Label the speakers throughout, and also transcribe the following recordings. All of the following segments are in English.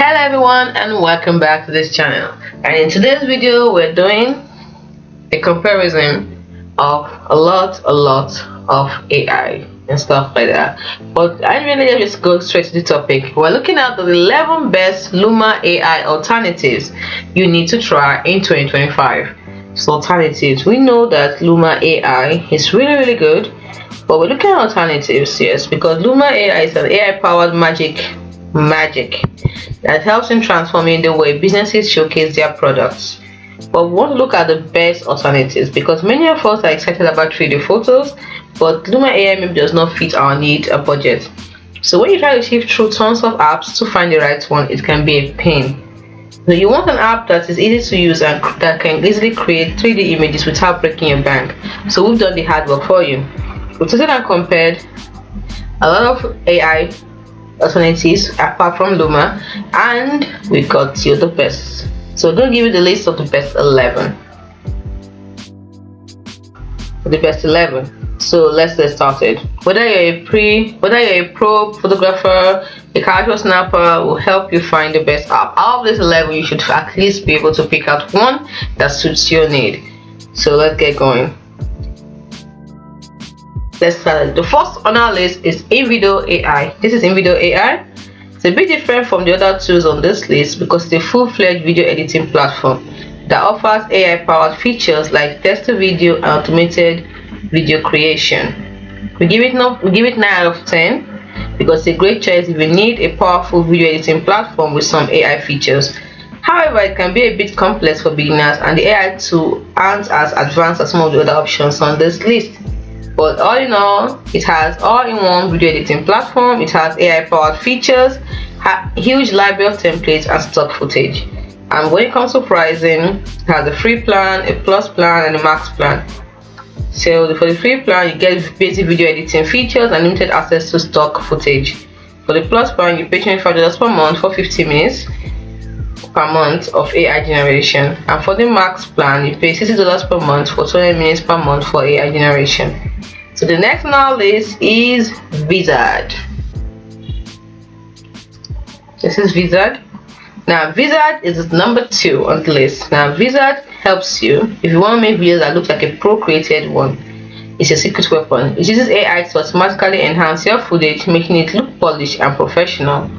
Speaker 1: Hello everyone and welcome back to this channel, and in today's video we're doing a comparison of a lot of AI and stuff like that. But I really just go straight to the topic. We're looking at the 11 best Luma AI alternatives you need to try in 2025. So alternatives, we know that Luma AI is really good, but we're looking at alternatives, yes, because Luma AI is an AI powered magic that helps in transforming the way businesses showcase their products. But we want to look at the best alternatives because many of us are excited about 3D photos, but Luma AI maybe does not fit our need or budget. So when you try to sift through tons of apps to find the right one, it can be a pain. So you want an app that is easy to use and that can easily create 3D images without breaking your bank. So we've done the hard work for you. We tested and compared a lot of AI alternatives apart from Luma, and we got you the best. So I'm going to give you the list of the best 11. So let's get started. Whether you're a pro photographer, a casual snapper, will help you find the best app. Out of this 11, you should at least be able to pick out one that suits your need. So let's get going. Let's start. The first on our list is InVideo AI. This is InVideo AI. It's a bit different from the other tools on this list because it's a full-fledged video editing platform that offers AI-powered features like text-to-video and automated video creation. We give it 9 out of 10 because it's a great choice if you need a powerful video editing platform with some AI features. However, it can be a bit complex for beginners, and the AI tool aren't as advanced as some of the other options on this list. But all in all, it has all-in-one video editing platform. It has AI-powered features, huge library of templates, and stock footage. And when it comes to pricing, it has a free plan, a plus plan, and a max plan. So for the free plan, you get basic video editing features and limited access to stock footage. For the plus plan, you pay $25 per month for 50 minutes per month of AI generation, and for the max plan, you pay $60 per month for 20 minutes per month for AI generation. So the next on our list is Vizard. This is Vizard. Now Vizard is number 2 on the list. Now Vizard helps you if you want to make videos that look like a pro created one. It's a secret weapon. It uses AI to automatically enhance your footage, making it look polished and professional.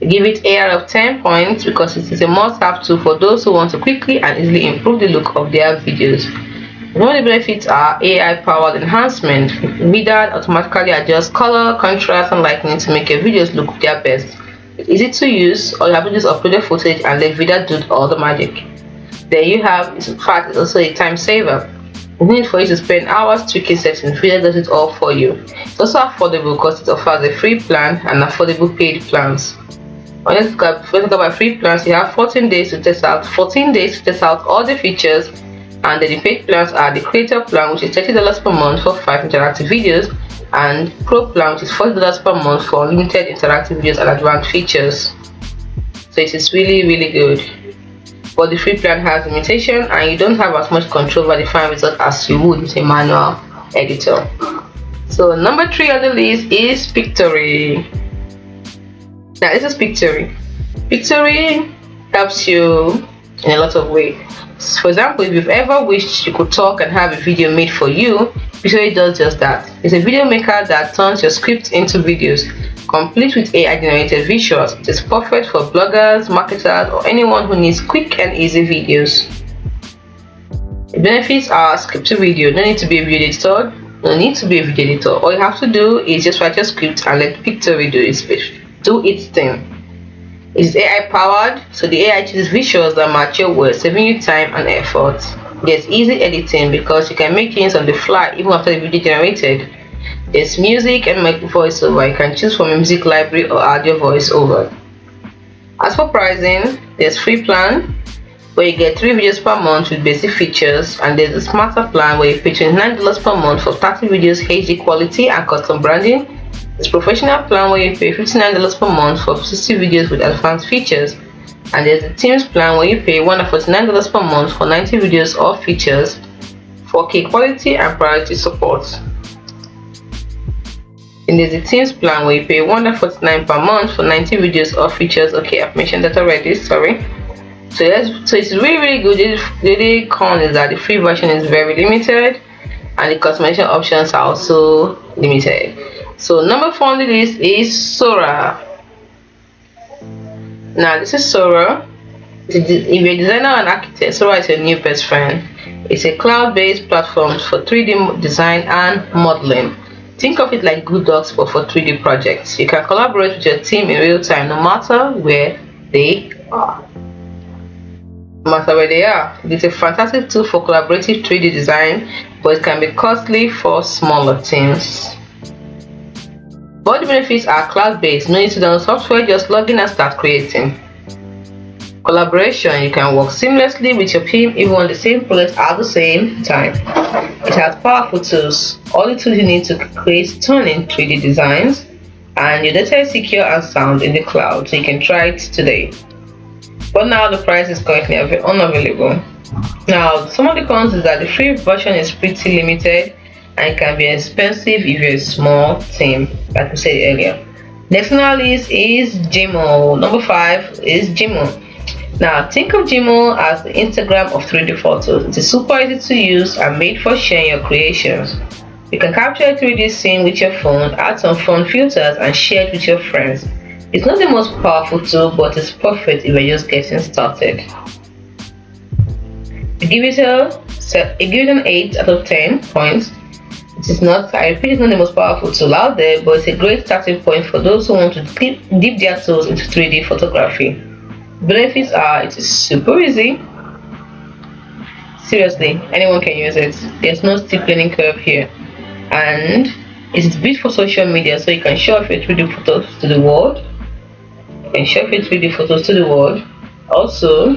Speaker 1: I give it 8 out of 10 points because it is a must-have tool for those who want to quickly and easily improve the look of their videos. One of the benefits are AI-powered enhancement. Vizard automatically adjusts color, contrast, and lighting to make your videos look their best. It's easy to use. All you have to do is upload your footage and let Vizard do all the magic. There you have. In fact, it's also a time saver. You need for you to spend hours tweaking settings. Vizard does it all for you. It's also affordable because it offers a free plan and affordable paid plans. When you talk about free plans, you have 14 days to test out all the features, and the paid plans are the creator plan, which is $30 per month for 5 interactive videos, and pro plan, which is $40 per month for unlimited interactive videos and advanced features. So it is really good. But the free plan has limitation, and you don't have as much control over the final result as you would with a manual editor. So number 3 on the list is Pictory. Now this is Pictory. Pictory helps you in a lot of ways. For example, if you've ever wished you could talk and have a video made for you, Pictory does just that. It's a video maker that turns your script into videos, complete with AI generated visuals. It is perfect for bloggers, marketers, or anyone who needs quick and easy videos. The benefits are script to video. No need to be a video editor. No need to be a video editor. All you have to do is just write your script and let Pictory do its thing. It's AI powered, so the AI chooses visuals that match your words, saving you time and effort. There's easy editing because you can make changes on the fly even after the video generated. There's music and voiceover. You can choose from a music library or add your voiceover. As for pricing, there's free plan where you get 3 videos per month with basic features, and there's a smarter plan where you pay $29 per month for 30 videos, HD quality, and custom branding. There's professional plan where you pay $59 per month for 60 videos with advanced features, and there's the Teams plan where you pay $149 per month for 90 videos or features, 4K quality, and priority support. And there's a Teams plan where you pay $149 per month for 90 videos or features. Okay, I've mentioned that already, sorry. So it's really good. The con is that the free version is very limited and the customization options are also limited. So number 4 on the list is Sora. Now this is Sora. If you're a designer and architect, Sora is your new best friend. It's a cloud-based platform for 3D design and modeling. Think of it like Google Docs but for 3D projects. You can collaborate with your team in real time no matter where they are. It's a fantastic tool for collaborative 3D design, but it can be costly for smaller teams. But the benefits are cloud-based, no need to download software, just log in and start creating. Collaboration, you can work seamlessly with your team even on the same project at the same time. It has powerful tools. All the tools you need to create stunning 3D designs, and your data is secure and sound in the cloud, so you can try it today. But now the price is currently unavailable. Now some of the cons is that the free version is pretty limited and it can be expensive if you're a small team, like we said earlier. Next on our list is Gmail. Number 5 is Gmail. Now think of Gmail as the Instagram of 3D photos. It is super easy to use and made for sharing your creations. You can capture a 3D scene with your phone, add some fun filters and share it with your friends. It's not the most powerful tool, but it's perfect if you're just getting started. I give it an 8 out of 10 points. It is not, I repeat, it's not the most powerful tool out there, but it's a great starting point for those who want to dip their toes into 3D photography. Benefits are, it is super easy. Seriously, anyone can use it. There's no steep learning curve here. And it is built for social media, so you can show off your 3D photos to the world. Also,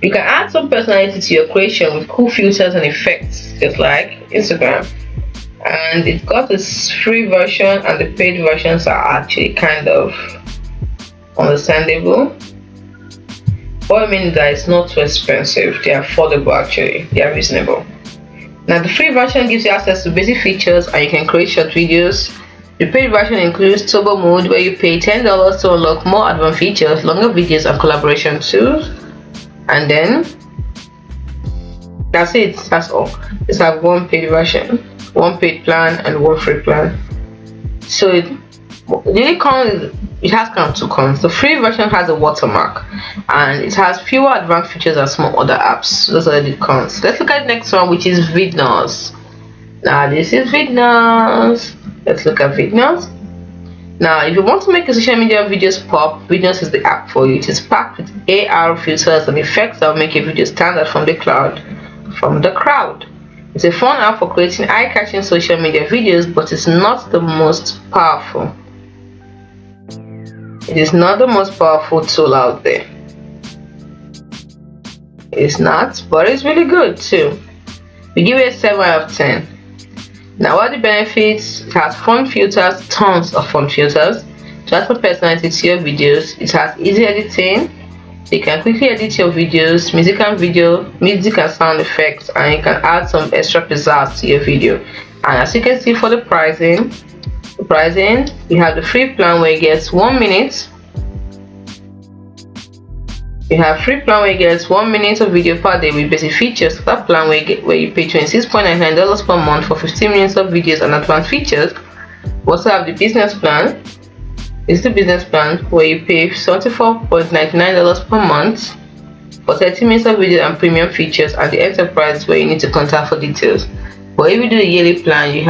Speaker 1: you can add some personality to your creation with cool filters and effects, just like Instagram. And it's got a free version and the paid versions are actually kind of understandable. What I mean is that it's not too expensive. They are affordable actually. They are reasonable. Now the free version gives you access to basic features and you can create short videos. The paid version includes turbo mode where you pay $10 to unlock more advanced features, longer videos and collaboration tools. And then that's it, that's all. It's like one paid version, one paid plan and one free plan. So the only con is it has kind of two cons. The free version has a watermark and it has fewer advanced features than some other apps. Those are the cons. Let's look at the next one, which is Vidnos. Now this is Vidnos. Let's look at Vidnos. Now if you want to make your social media videos pop, Vidnos is the app for you. It is packed with AR filters and effects that will make your video stand out from the crowd. It's a fun app for creating eye-catching social media videos, but it's not the most powerful. It is not the most powerful tool out there. It's not, but it's really good too. We give it a 7 out of 10. Now what are the benefits? It has fun filters, tons of fun filters to add some personality to your videos. It has easy editing. You can quickly edit your videos, music and sound effects, and you can add some extra pizzazz to your video. And as you can see for the pricing, you have the free plan where you get 1 minute. You have free plan where you get 1 minute of video per day with basic features. That plan where you pay $26.99 per month for 15 minutes of videos and advanced features. We also have the business plan. It's the business plan where you pay $74.99 per month for 30 minutes of video and premium features, and the enterprise where you need to contact for details. But if you do the yearly plan, you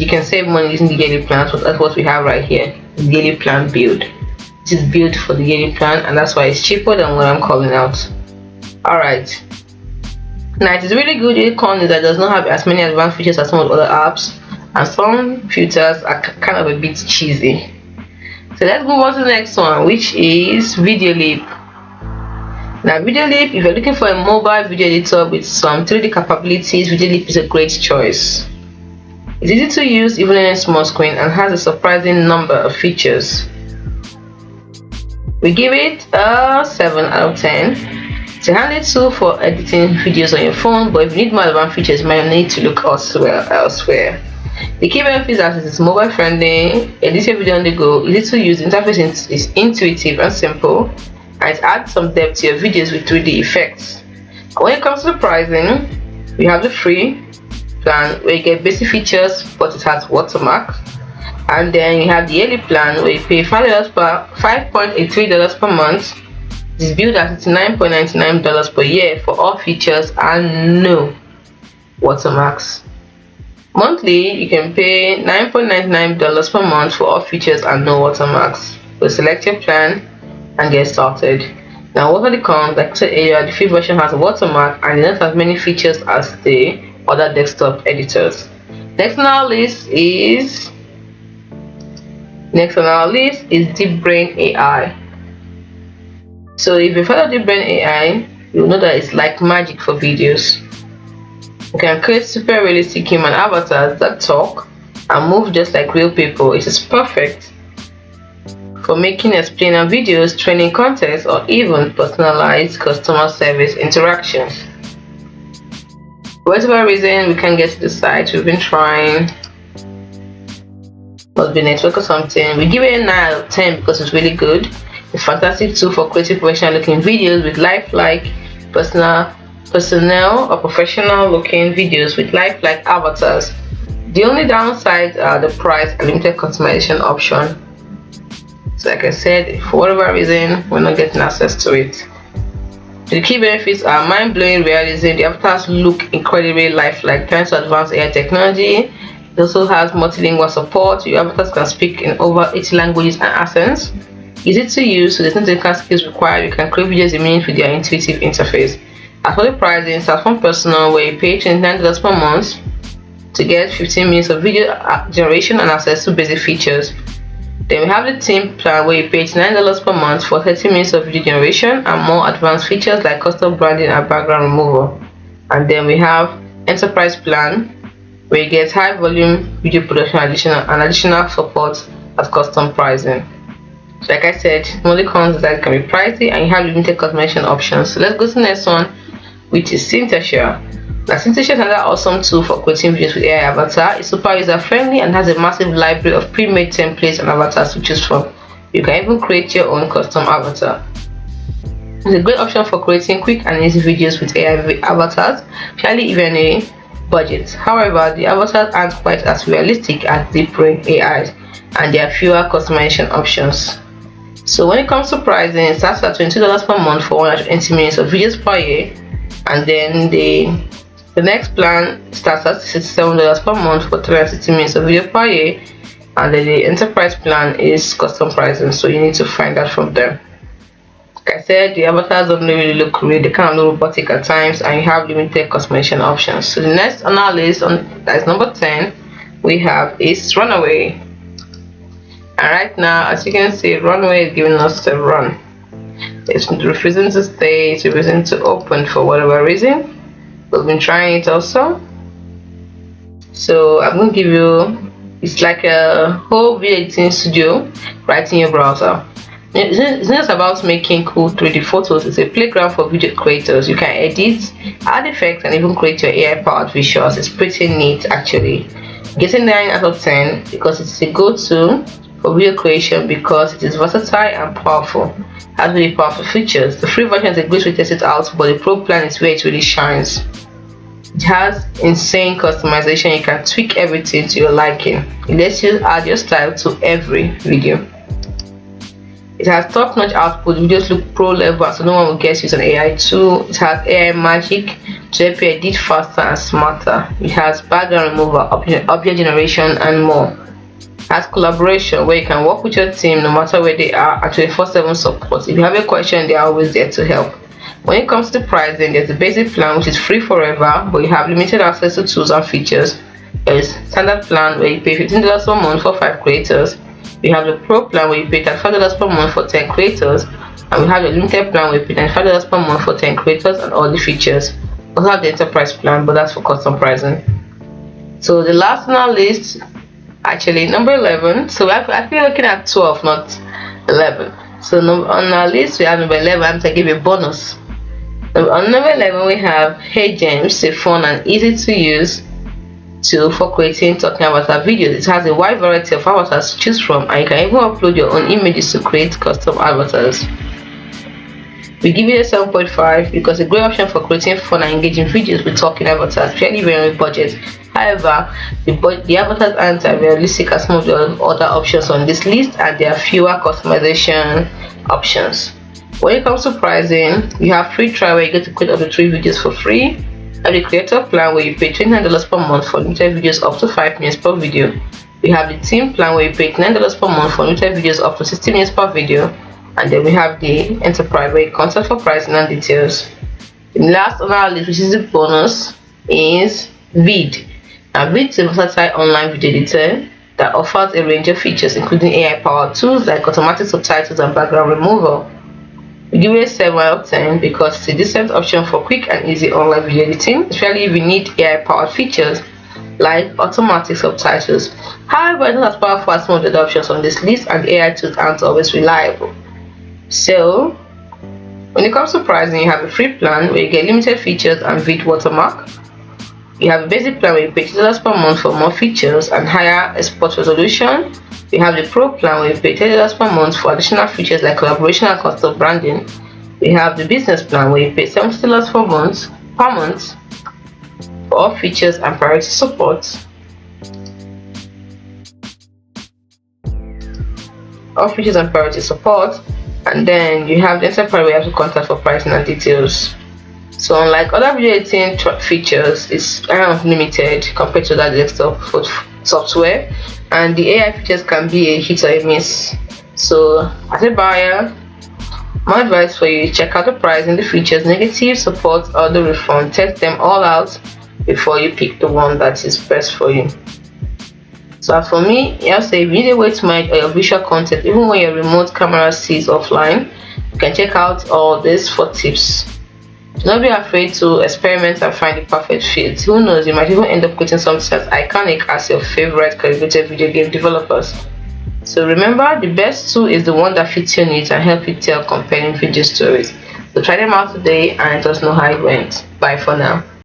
Speaker 1: can save money using the yearly plan. So that's what we have right here. The yearly plan build. It is built for the yearly plan, and that's why it's cheaper than what I'm calling out. Alright. Now it is really good. The con is that it does not have as many advanced features as some of the other apps, and some filters are kind of a bit cheesy. So let's move on to the next one, which is Videolip. Now Videolip, if you're looking for a mobile video editor with some 3D capabilities, Videolip is a great choice. It's easy to use even on a small screen and has a surprising number of features. We give it a 7 out of 10. It's a handy tool for editing videos on your phone, but if you need more advanced features, you might need to look elsewhere. The key benefits are it is mobile friendly, editing video on the go, easy to use, interface is intuitive and simple, and it adds some depth to your videos with 3D effects. When it comes to the pricing, we have the free plan where you get basic features but it has watermark, and then you have the yearly plan where you pay $5.83 per month. It is billed at $9.99 per year for all features and no watermarks. Monthly, you can pay $9.99 per month for all features and no watermarks. So select your plan and get started. Now, what are the cons? Like I said earlier, the free version has a watermark and it doesn't have many features as the other desktop editors. Next on our list is Deep Brain AI. So if you follow Deep Brain AI, you'll know that it's like magic for videos. You can create super realistic human avatars that talk and move just like real people. It is perfect for making explainer videos, training contests, or even personalized customer service interactions. For whatever reason we can't get to the site, we've been trying, must be network or something. We give it a 9 out of 10 because it's really good. It's a fantastic tool for creating professional looking videos with lifelike personnel or professional looking videos with lifelike avatars. The only downside are the price and limited customization option. So like I said, for whatever reason we're not getting access to it. The key benefits are mind-blowing realism. The avatars look incredibly lifelike thanks to advanced AI technology. It also has multilingual support. Your avatars can speak in over 80 languages and accents. Easy to use, so there's no technical skills required. You can create videos in minutes with their intuitive interface. As for the pricing, start from personal where you pay $29 per month to get 15 minutes of video generation and access to basic features. Then we have the team plan where you pay $9 per month for 30 minutes of video generation and more advanced features like custom branding and background removal. And then we have enterprise plan where you get high volume video production and additional support at custom pricing. So like I said, the only cons is that it can be pricey and you have limited customization options. So let's go to the next one, which is Synthesia. Now Synthesia is another awesome tool for creating videos with AI avatar. It's super user friendly and has a massive library of pre-made templates and avatars to choose from. You can even create your own custom avatar. It's a great option for creating quick and easy videos with AI avatars, especially even a budget. However, the avatars aren't quite as realistic as Deep Brain AI and there are fewer customization options. So when it comes to pricing, it starts at $22 per month for 120 minutes of videos per year, and then the next plan starts at $67 per month for 360 minutes of video per year, and then the enterprise plan is custom pricing, so you need to find that from them. Like I said, the avatars don't really look real, they kind of look robotic at times, and you have limited customization options. So the next on our list, that is number 10, we have is Runaway. And right now, as you can see, Runaway is giving us a run. It's refusing to stay, it's refusing to open for whatever reason. We've been trying it also. So I'm going to give you, it's like a whole video editing studio right in your browser. It's not just about making cool 3D photos, it's a playground for video creators. You can edit, add effects, and even create your AI powered visuals. It's pretty neat actually. Getting 9 out of 10 because it's a go-to for video creation because it is versatile and powerful. It has really powerful features. The free version is a great way to test it out, but the pro plan is where it really shines. It has insane customization. You can tweak everything to your liking. It lets you add your style to every video. It has top-notch output. Videos look pro level, so no one will guess it's an AI tool. It has AI magic to help you edit faster and smarter. It has background removal, object generation, and more. It has collaboration where you can work with your team no matter where they are, and 24/7 support. If you have a question, they are always there to help. When it comes to pricing, there's the basic plan which is free forever, but you have limited access to tools and features. There's standard plan where you pay $15 per month for 5 creators. We have the pro plan where you pay $35 per month for 10 creators, and we have the limited plan where you pay $95 per month for 10 creators and all the features. We also have the enterprise plan, but that's for custom pricing. So the last on our list, actually number 11. So we're actually looking at 12, not 11. So on our list we have number 11. I'm going to give you a bonus. On number 11 we have Hey James, a fun and easy to use tool for creating talking avatar videos. It has a wide variety of avatars to choose from, and you can even upload your own images to create custom avatars. We give it a 7.5 because a great option for creating fun and engaging videos with talking avatars, fairly very budget. However, the avatars aren't as realistic as some of the other options on this list, and there are fewer customization options. When it comes to pricing, you have free trial where you get to create up to 3 videos for free, and the creator plan where you pay $29 per month for limited videos up to 5 minutes per video. We have the team plan where you pay $9 per month for limited videos up to 60 minutes per video. And then we have the enterprise where you contact for pricing and details. The last on our list, which is the bonus, is Vid. Now Vid is a versatile online video editor that offers a range of features including AI powered tools like automatic subtitles and background removal. We give it a 7 out of 10 because it's a decent option for quick and easy online video editing, especially if you need AI powered features like automatic subtitles. However, it's not as powerful as some of the other options on this list, and the AI tools aren't always reliable. So, when it comes to pricing, you have a free plan where you get limited features and Vid watermark. You have a basic plan where you pay $2 per month for more features and higher export resolution. You have the pro plan where you pay $30 per month for additional features like collaboration and custom branding. We have the business plan where you pay $70 per month for all features and priority support. And then you have the enterprise where you have to contact for pricing and details. So unlike other video editing features, it's kind of limited compared to that desktop software, and the AI features can be a hit or a miss. So as a buyer, my advice for you is check out the pricing, the features, negative support or the refund. Test them all out before you pick the one that is best for you. So as for me, I'll say if you need a way to manage your visual content even when your remote camera sees offline, you can check out all these 4 tips. Do not be afraid to experiment and find the perfect fit. Who knows, you might even end up creating something as iconic as your favorite calibrated video game developers. So remember, the best tool is the one that fits your needs and helps you tell compelling video stories. So try them out today and let us know how it went. Bye for now.